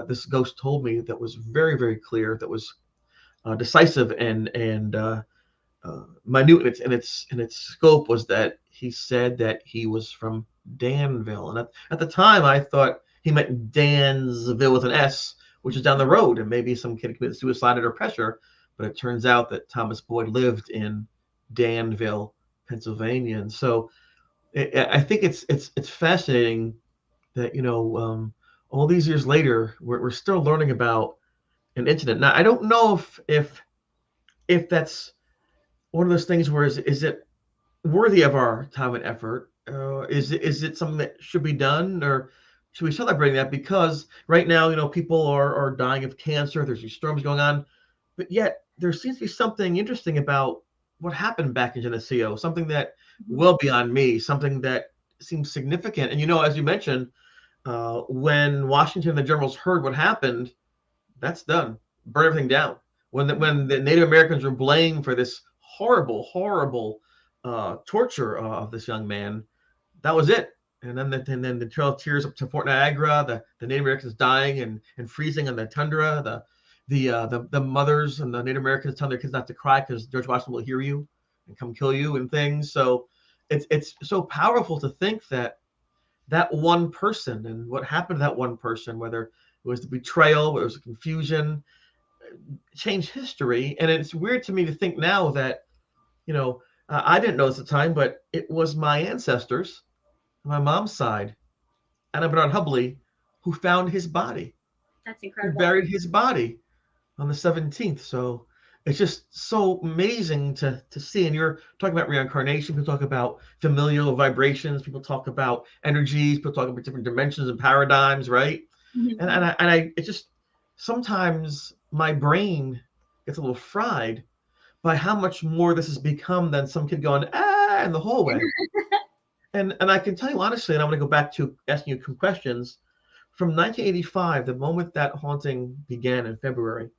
this ghost told me that was very, very clear, that was decisive and minute in its scope, was that he said that he was from Danville. And at the time, I thought he meant Dansville with an S, which is down the road, and maybe some kid committed suicide under pressure. But it turns out that Thomas Boyd lived in Danville, Pennsylvania. And so I think it's fascinating that, all these years later, we're still learning about an incident. Now, I don't know if that's one of those things where is it worthy of our time and effort? Is it something that should be done, or should we celebrate that? Because right now, people are dying of cancer. There's these storms going on, but yet there seems to be something interesting about what happened back in Geneseo, something that well beyond me, something that seems significant. And, as you mentioned, when Washington and the generals heard what happened, that's done. Burn everything down. When the Native Americans were blamed for this horrible torture of this young man, that was it. And then the Trail of Tears up to Fort Niagara, the Native Americans dying and freezing in the tundra, the mothers and the Native Americans telling their kids not to cry because George Washington will hear you and come kill you and things. So it's so powerful to think that one person and what happened to that one person, whether it was the betrayal, whether it was the confusion, changed history. And it's weird to me to think now that, I didn't know this at the time, but it was my ancestors, my mom's side, Anna Bernard Hubley, who found his body, That's who incredible. buried his body on the 17th. So it's just so amazing to see. And you're talking about reincarnation. People talk about familial vibrations. People talk about energies. People talk about different dimensions and paradigms, right? Mhm. And it just sometimes my brain gets a little fried by how much more this has become than some kid going in the hallway. and I can tell you honestly, and I'm going to go back to asking you some questions. From 1985, the moment that haunting began in February,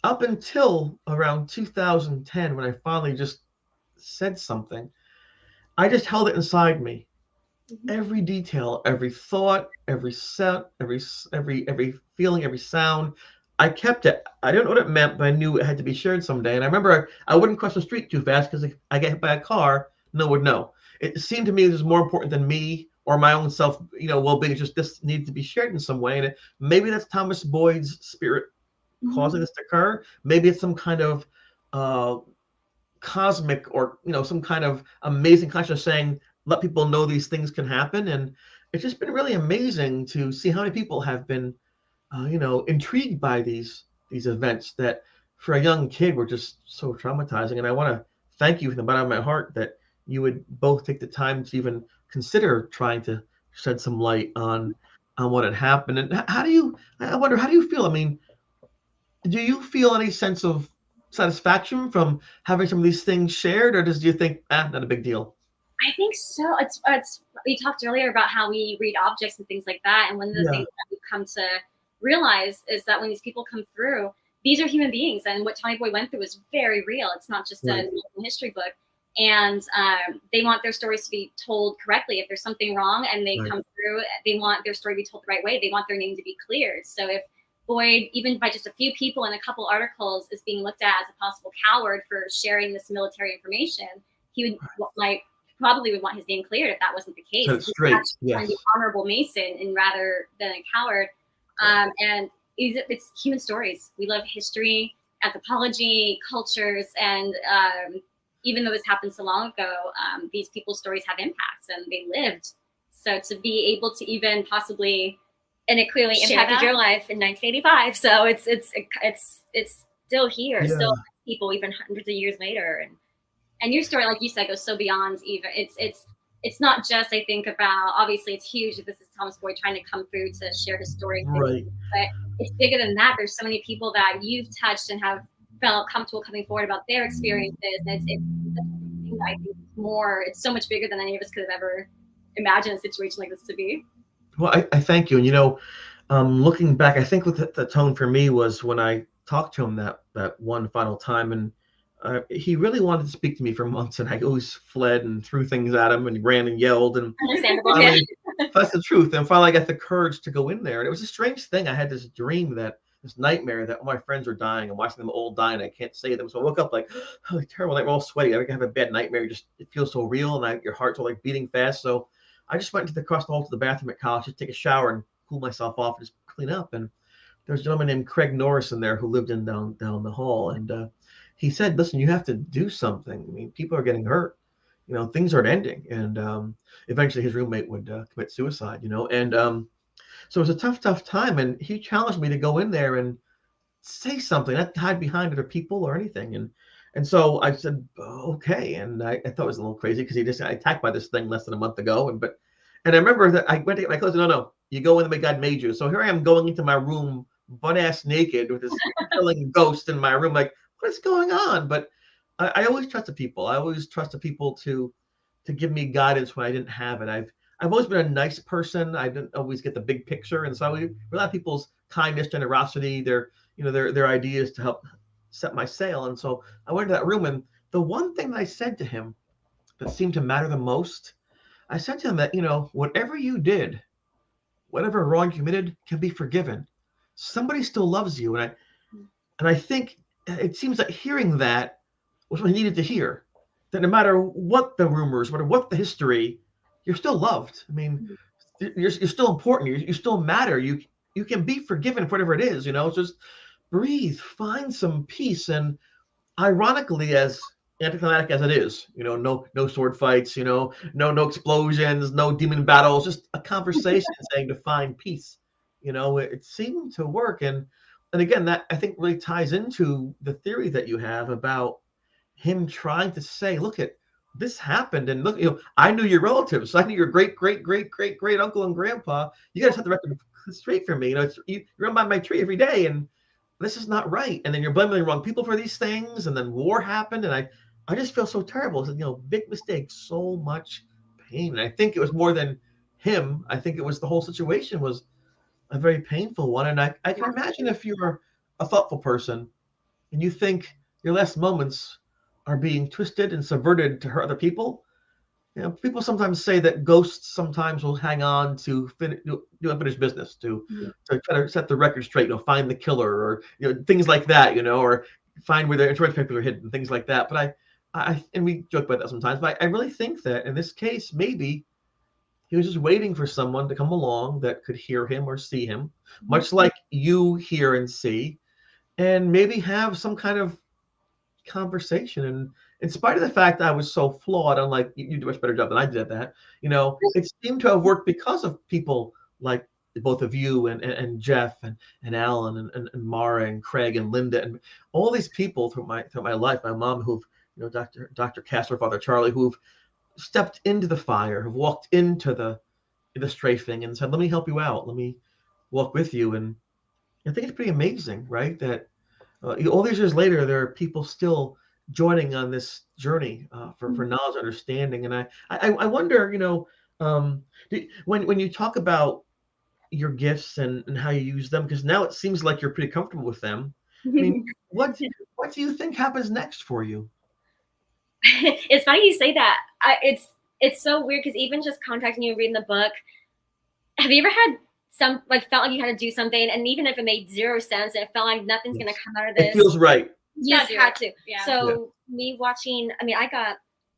up until around 2010, when I finally just said something, I just held it inside me. Every detail, every thought, every sound, every feeling, every sound. I kept it. I didn't know what it meant, but I knew it had to be shared someday. And I remember I wouldn't cross the street too fast because if I get hit by a car, no one would know. It seemed to me it was more important than me or my own self, well-being. It's just this needs to be shared in some way. And maybe that's Thomas Boyd's spirit causing this to occur. Maybe it's some kind of cosmic or some kind of amazing consciousness saying, let people know these things can happen. And it's just been really amazing to see how many people have been intrigued by these events that for a young kid were just so traumatizing. And I want to thank you from the bottom of my heart that you would both take the time to even consider trying to shed some light on what had happened. And I wonder, how do you feel? I mean, do you feel any sense of satisfaction from having some of these things shared, or do you think, not a big deal? I think so. It's we talked earlier about how we read objects and things like that, and one of the things that we've come to realize is that when these people come through, these are human beings, and what Tommy Boy went through was very real. It's not just a history book, and they want their stories to be told correctly. If there's something wrong and they come through, they want their story to be told the right way. They want their name to be cleared. So if Boyd, even by just a few people in a couple articles, is being looked at as a possible coward for sharing this military information, he would probably would want his name cleared if that wasn't the case. So it's straight, trying to be honorable Mason and rather than a coward. And it's human stories. We love history, anthropology, cultures, and even though this happened so long ago, these people's stories have impacts and they lived. So to be able to even possibly, and it clearly impacted your life in 1985. So it's still here, still people even hundreds of years later. And your story, like you said, goes so beyond even. It's not just, I think, about, obviously it's huge if this is Thomas Boyd trying to come through to share his story. Right. But it's bigger than that. There's so many people that you've touched and have felt comfortable coming forward about their experiences. And I think it's so much bigger than any of us could have ever imagined a situation like this to be. Well, I thank you. And, looking back, I think what the tone for me was when I talked to him that one final time, and he really wanted to speak to me for months, and I always fled and threw things at him and ran and yelled. And that's the truth. And finally, I got the courage to go in there. And it was a strange thing. I had this nightmare that all my friends were dying and watching them all die, and I can't say them. So I woke up like, terrible night. We're all sweaty. I have a bad nightmare. It feels so real, and your heart's all like beating fast. So I just went across the hall to the bathroom at college to take a shower and cool myself off and just clean up. And there's a gentleman named Craig Norris in there who lived down the hall. And he said, listen, you have to do something. I mean, people are getting hurt. Things aren't ending. And eventually his roommate would commit suicide, And so it was a tough time. And he challenged me to go in there and say something, not hide behind other people or anything. And so I said, okay. And I thought it was a little crazy because he just got attacked by this thing less than a month ago. And I remember that I went to get my clothes. No, you go in the way God made you. So here I am going into my room, butt-ass naked with this killing ghost in my room. Like, what is going on? But I always trusted people. I always trusted people to give me guidance when I didn't have it. I've always been a nice person. I didn't always get the big picture. And so I rely on people's kindness, generosity, their ideas to help set my sail. And so I went to that room, and the one thing that I said to him that seemed to matter the most, I said to him that, whatever you did, whatever wrong you committed can be forgiven. Somebody still loves you. And I think it seems like hearing that was what he needed to hear, that no matter what the rumors, no matter what the history, you're still loved. I mean, you're still important. You still matter. You can be forgiven for whatever it is, just breathe, find some peace. And ironically, as anticlimactic as it is, no sword fights, no explosions, no demon battles, just a conversation saying to find peace it seemed to work. And again, that I think really ties into the theory that you have about him trying to say, look, this happened, and look, I knew your relatives, I knew your great great great great great uncle and grandpa. You guys have the record straight for me. You run by my tree every day, and this is not right. And then you're blaming the wrong people for these things, and then war happened, and I just feel so terrible. Big mistake, so much pain. And I think it was more than him. I think it was the whole situation was a very painful one. And I can imagine if you're a thoughtful person and you think your last moments are being twisted and subverted to hurt other people. People sometimes say that ghosts sometimes will hang on to do unfinished business, to try to set the record straight, find the killer, or things like that, or find where their insurance papers are hidden, things like that. But I and we joke about that sometimes, but I really think that in this case, maybe he was just waiting for someone to come along that could hear him or see him, much like you hear and see, and maybe have some kind of conversation. And in spite of the fact that I was so flawed, unlike you do a much better job than I did at that, it seemed to have worked because of people like both of you and Jeff and Alan and Mara and Craig and Linda and all these people through my life, my mom, who've Dr. Kessler, Father Charlie, who've stepped into the fire, have walked into the strafing and said, let me help you out, let me walk with you. And I think it's pretty amazing, right, that all these years later, there are people still joining on this journey for knowledge, understanding. And I wonder, when you talk about your gifts and how you use them, because now it seems like you're pretty comfortable with them. I mean, what do you think happens next for you? It's funny you say that. It's so weird because even just contacting you, reading the book, have you ever had felt like you had to do something, and even if it made zero sense, it felt like nothing's going to come out of this. It feels right. You just had to. Yeah. So me watching, I mean,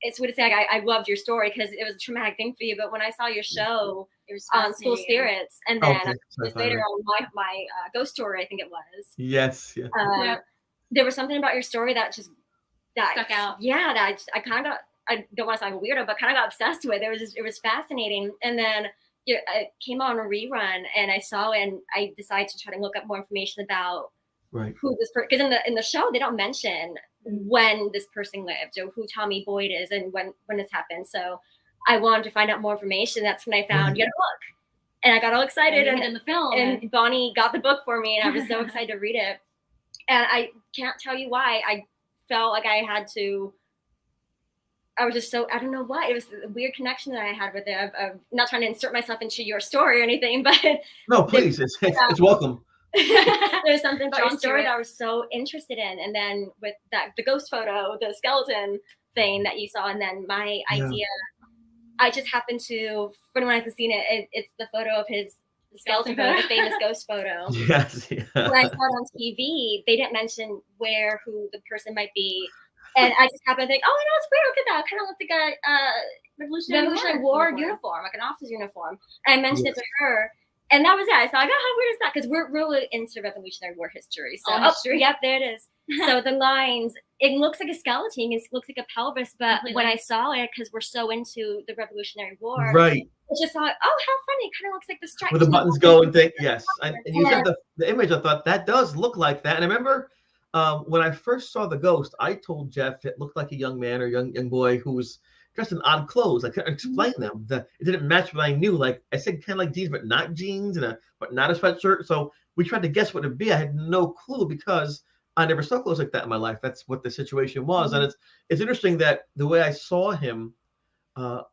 it's weird to say, I loved your story because it was a traumatic thing for you. But when I saw your show on School Spirits, and then later on my ghost story, I think it was. Yes. Yeah. There was something about your story that stuck out. Yeah, that I kind of got. I don't want to sound like a weirdo, but kind of got obsessed with. It was fascinating, and then. It came on a rerun, and I saw it, and I decided to try to look up more information about who this person. Because in the show, they don't mention when this person lived or who Tommy Boyd is and when this happened. So I wanted to find out more information. That's when I found your book, and I got all excited. And in the film, and Bonnie got the book for me, and I was so excited to read it. And I can't tell you why I felt like I had to. I was just so, I don't know why. It was a weird connection that I had with it. I'm not trying to insert myself into your story or anything, but. No, please. It's welcome. There's something about your story that I was so interested in. And then with the ghost photo, the skeleton thing that you saw, and then my idea, I just happened to, for anyone who hasn't seen it, it's the photo of his skeleton photo, the famous ghost photo. Yes. Yeah. When I saw it on TV, they didn't mention who the person might be. And I just happened to think, oh, it's weird. Look at that. Kind of looked like a Revolutionary War uniform, like an officer's uniform. And I mentioned it to her. And that was it. I thought, how weird is that? Because we're really into Revolutionary War history. So, yep, there it is. So the lines, it looks like a skeleton. It looks like a pelvis. But when I saw it, because we're so into the Revolutionary War, right? I just thought, how funny. It kind of looks like the stripes. With the buttons going, yes. And you said the image, I thought, that does look like that. And I remember when I first saw the ghost, I told Jeff it looked like a young man or young boy who was dressed in odd clothes. I couldn't explain them. It didn't match what I knew. Like I said, kind of like jeans, but not jeans, but not a sweatshirt. So we tried to guess what it'd be. I had no clue because I never saw clothes like that in my life. That's what the situation was. And it's interesting that the way I saw him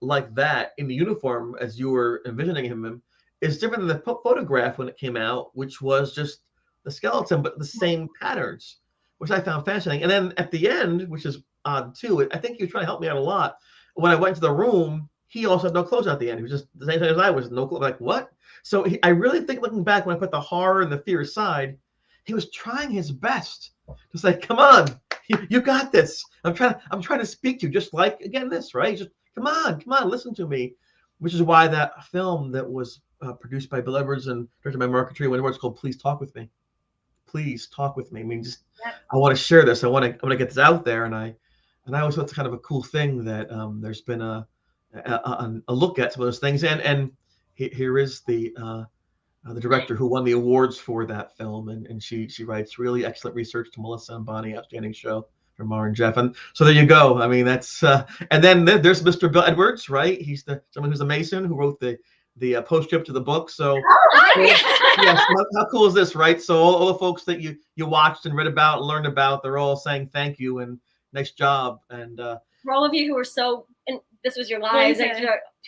like that in the uniform as you were envisioning him is different than the photograph when it came out, which was just the skeleton, but the same patterns, which I found fascinating. And then at the end, which is odd too, I think he was trying to help me out a lot. When I went to the room, he also had no clothes at the end. He was just the same thing as I was, no clothes. Like, what? So I really think, looking back, when I put the horror and the fear aside, he was trying his best to say, come on, you got this. I'm trying to speak to you, just like, again, this, right? Just come on, listen to me. Which is why that film that was produced by Bill Edwards and directed by Mark Catria, it's called Please Talk With Me. Please talk with me. I mean, I want to share this. I want to get this out there, and I always thought it's kind of a cool thing that there's been a look at some of those things, and here is the the director who won the awards for that film, and she writes really excellent research to Melissa and Bonnie. Outstanding show from Mara and Jeff, and so there you go. I mean, that's and then there's Mr. Bill Edwards, right? He's someone who's a Mason who wrote the postscript to the book. So, yes, how cool is this, right? So all the folks that you watched and read about and learned about, they're all saying thank you and nice job. And for all of you who were so, and this was your lives,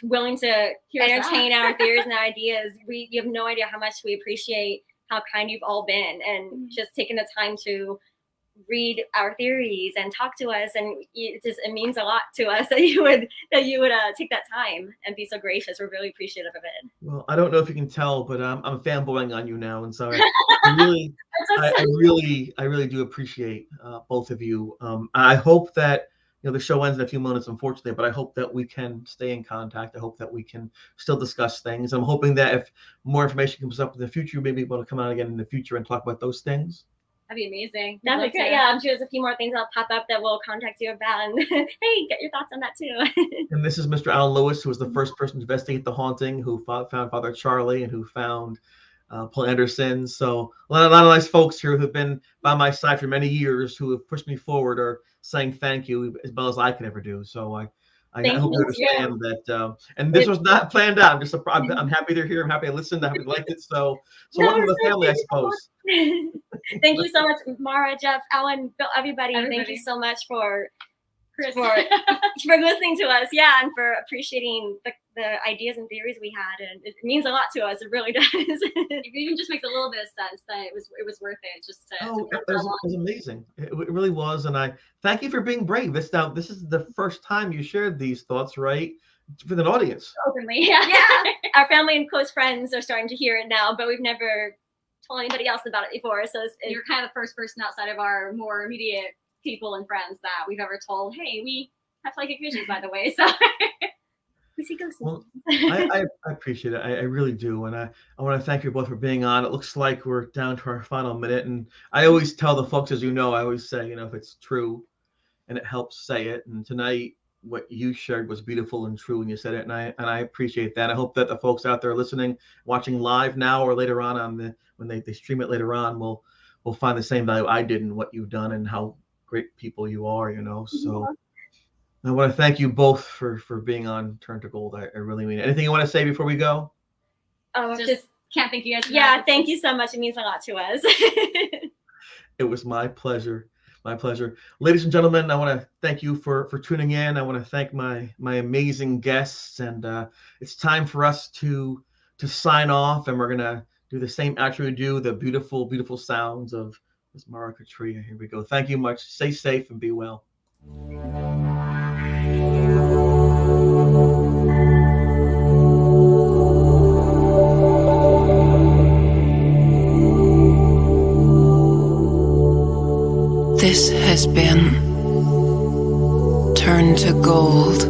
willing to entertain our theories and ideas, you have no idea how much we appreciate how kind you've all been, and just taking the time to read our theories and talk to us, and it means a lot to us that you would take that time and be so gracious. We're really appreciative of it. Well, I don't know if you can tell, but I'm fanboying on you now, and so I really do appreciate both of you. I hope that the show ends in a few minutes, unfortunately, but I hope that we can stay in contact. I hope that we can still discuss things. I'm hoping that if more information comes up in the future, you may be able to come out again in the future and talk about those things. That'd be amazing. That'd be great. Yeah, I'm sure there's a few more things that'll pop up that we'll contact you about. And hey, get your thoughts on that too. And this is Mr. Alan Lewis, who was the first person to investigate the haunting, who found Father Charlie, and who found Paul Anderson. So a lot of nice folks here who've been by my side for many years, who have pushed me forward, or saying thank you as well as I can ever do. So I hope you understand that. And this was not planned out. I'm happy they're here. I'm happy I listened. I hope you liked it. So welcome to the family, I suppose. Thank you so much, Mara, Jeff, Alan, Bill, everybody. Thank you so much for listening to us. Yeah, and for appreciating the ideas and theories we had, and it means a lot to us. It really does. It even just makes a little bit of sense that it was worth it. Just it was amazing. It really was, and I thank you for being brave. This is the first time you shared these thoughts, right, with an audience openly. Yeah. Our family and close friends are starting to hear it now, but we've never told anybody else about it before. So you're kind of the first person outside of our more immediate people and friends that we've ever told, hey, we have psychic visions, by the way. So we see ghosts. Well, I appreciate it. I really do. And I want to thank you both for being on. It looks like we're down to our final minute. And I always tell the folks, as you know, I always say, if it's true and it helps, say it. And tonight, what you shared was beautiful and true when you said it. And I appreciate that. I hope that the folks out there listening, watching live now or later on when they stream it later on, will find the same value I did in what you've done and how great people you are, So I want to thank you both for being on Turn to Gold. I really mean it. Anything you want to say before we go? Just can't thank you guys. Yeah, thank you so much. It means a lot to us. It was my pleasure. My pleasure. Ladies and gentlemen, I want to thank you for tuning in. I want to thank my amazing guests, and it's time for us to sign off, and we're going to do the same outro we do, the beautiful, beautiful sounds of Ms. Mara Katria. Here we go. Thank you much. Stay safe and be well. This has been Turn to Gold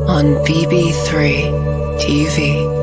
on BB3 TV.